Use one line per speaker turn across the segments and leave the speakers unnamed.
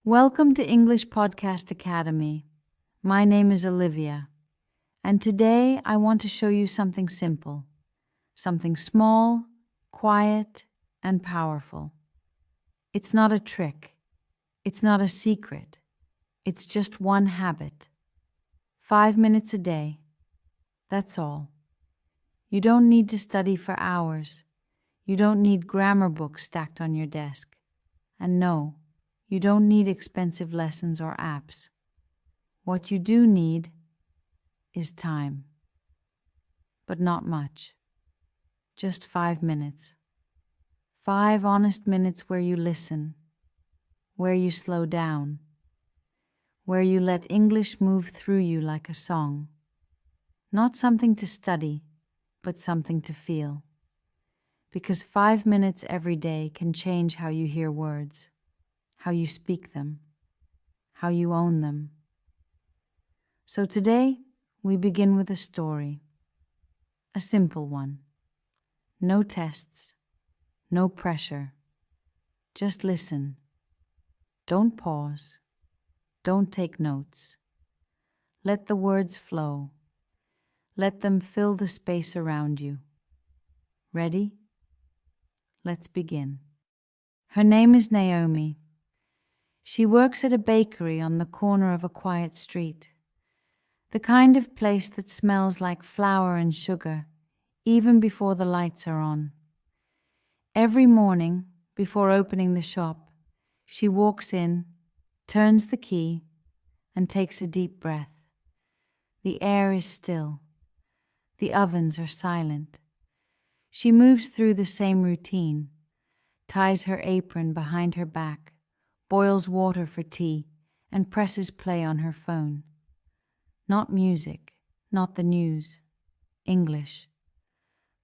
Welcome to English Podcast Academy. My name is Olivia, and today I want to show you something simple, something small, quiet, and powerful. It's not a trick. It's not a secret. It's just one habit. 5 minutes a day. That's all. You don't need to study for hours. You don't need grammar books stacked on your desk. And no, you don't need expensive lessons or apps. What you do need is time. But not much. Just 5 minutes. 5 honest minutes where you listen, where you slow down, where you let English move through you like a song. Not something to study, but something to feel. Because 5 minutes every day can change how you hear words, how you speak them, how you own them. So today, we begin with a story. A simple one. No tests, no pressure. Just listen. Don't pause. Don't take notes. Let the words flow. Let them fill the space around you. Ready? Let's begin. Her name is Naomi. She works at a bakery on the corner of a quiet street. The kind of place that smells like flour and sugar, even before the lights are on. Every morning, before opening the shop, she walks in, turns the key, and takes a deep breath. The air is still. The ovens are silent. She moves through the same routine, ties her apron behind her back, boils water for tea, and presses play on her phone. Not music, not the news. English.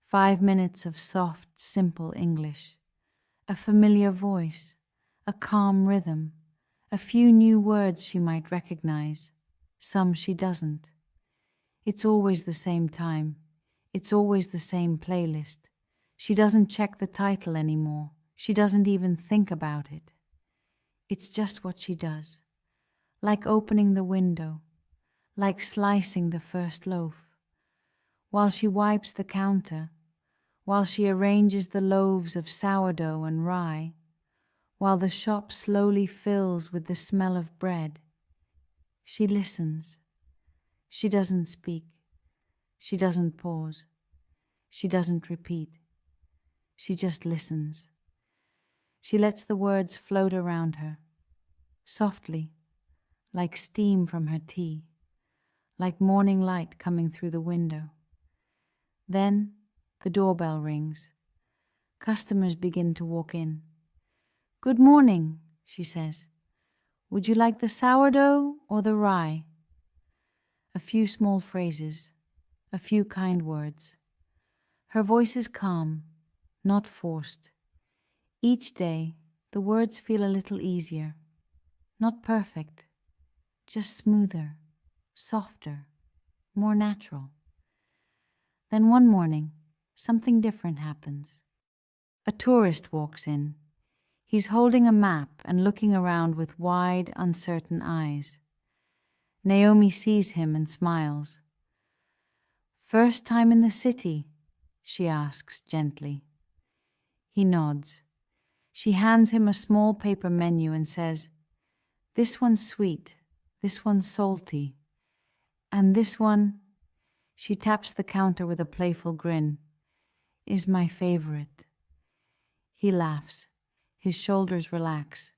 5 minutes of soft, simple English. A familiar voice, a calm rhythm, a few new words she might recognize, some she doesn't. It's always the same time. It's always the same playlist. She doesn't check the title anymore. She doesn't even think about it. It's just what she does. Like opening the window, like slicing the first loaf. While she wipes the counter, while she arranges the loaves of sourdough and rye, while the shop slowly fills with the smell of bread, she listens. She doesn't speak. She doesn't pause. She doesn't repeat. She just listens. She lets the words float around her, softly, like steam from her tea, like morning light coming through the window. Then the doorbell rings. Customers begin to walk in. "Good morning," she says. "Would you like the sourdough or the rye?" A few small phrases, a few kind words. Her voice is calm, not forced. Each day, the words feel a little easier. Not perfect, just smoother, softer, more natural. Then one morning, something different happens. A tourist walks in. He's holding a map and looking around with wide, uncertain eyes. Naomi sees him and smiles. "First time in the city?" she asks gently. He nods. She hands him a small paper menu and says, "This one's sweet, this one's salty, and this one," she taps the counter with a playful grin, "is my favorite." He laughs. His shoulders relax.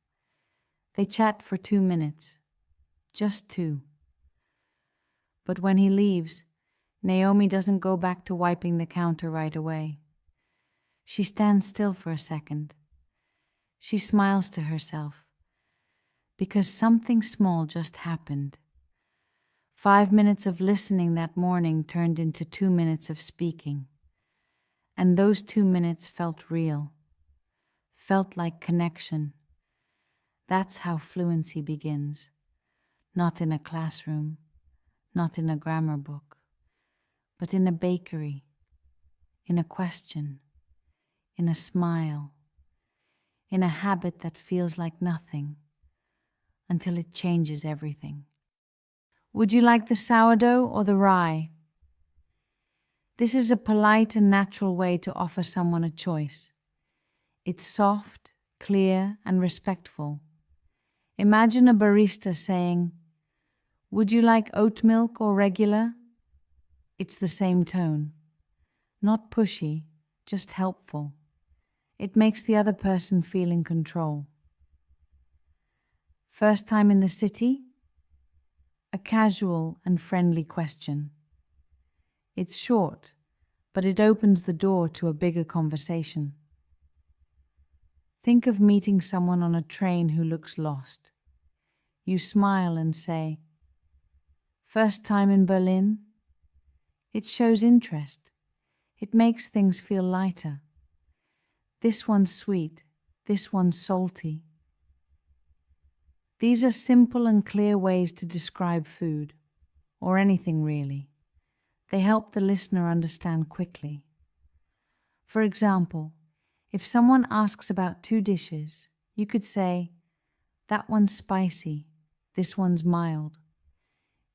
They chat for 2 minutes. Just 2. But when he leaves, Naomi doesn't go back to wiping the counter right away. She stands still for a second. She smiles to herself, because something small just happened. 5 minutes of listening that morning turned into 2 minutes of speaking. And those 2 minutes felt real, felt like connection. That's how fluency begins. Not in a classroom, not in a grammar book, but in a bakery, in a question, in a smile, in a habit that feels like nothing, until it changes everything. Would you like the sourdough or the rye? This is a polite and natural way to offer someone a choice. It's soft, clear, and respectful. Imagine a barista saying, "Would you like oat milk or regular?" It's the same tone. Not pushy, just helpful. It makes the other person feel in control. First time in the city? A casual and friendly question. It's short, but it opens the door to a bigger conversation. Think of meeting someone on a train who looks lost. You smile and say, "First time in Berlin?" It shows interest. It makes things feel lighter. This one's sweet, this one's salty. These are simple and clear ways to describe food, or anything really. They help the listener understand quickly. For example, if someone asks about two dishes, you could say, "That one's spicy, this one's mild."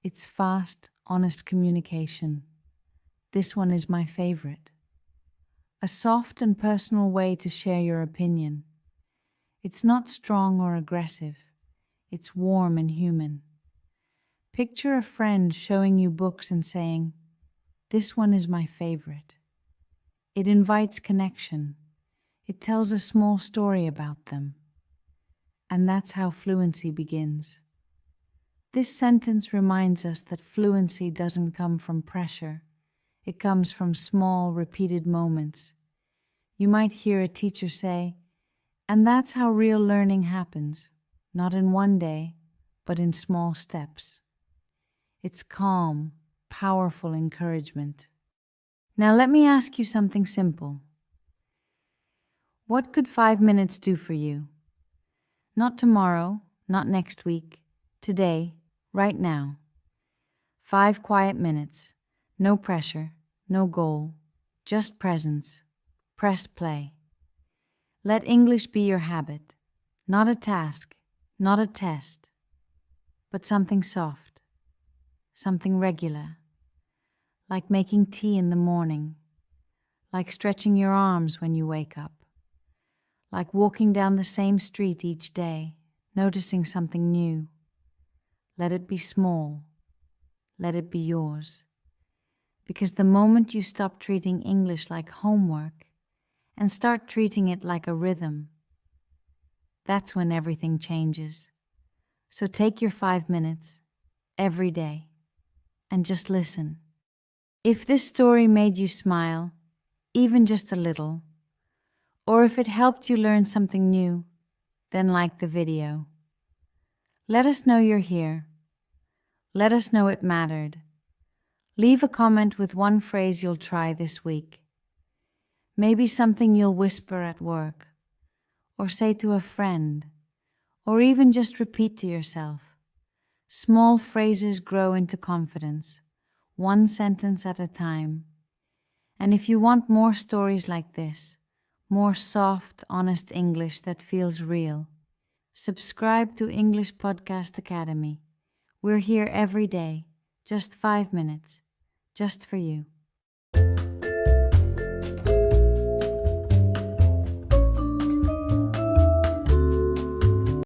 It's fast, honest communication. This one is my favorite. A soft and personal way to share your opinion. It's not strong or aggressive. It's warm and human. Picture a friend showing you books and saying, "This one is my favorite." It invites connection. It tells a small story about them. And that's how fluency begins. This sentence reminds us that fluency doesn't come from pressure. It comes from small, repeated moments. You might hear a teacher say, "And that's how real learning happens, not in one day, but in small steps." It's calm, powerful encouragement. Now let me ask you something simple. What could 5 minutes do for you? Not tomorrow, not next week, today, right now. 5 quiet minutes, no pressure, no goal, just presence. Press play. Let English be your habit, not a task, not a test, but something soft, something regular, like making tea in the morning, like stretching your arms when you wake up, like walking down the same street each day, noticing something new. Let it be small. Let it be yours. Because the moment you stop treating English like homework and start treating it like a rhythm, that's when everything changes. So take your 5 minutes every day and just listen. If this story made you smile, even just a little, or if it helped you learn something new, then like the video. Let us know you're here. Let us know it mattered. Leave a comment with one phrase you'll try this week. Maybe something you'll whisper at work, or say to a friend, or even just repeat to yourself. Small phrases grow into confidence, one sentence at a time. And if you want more stories like this, more soft, honest English that feels real, subscribe to English Podcast Academy. We're here every day, just 5 minutes, just for you.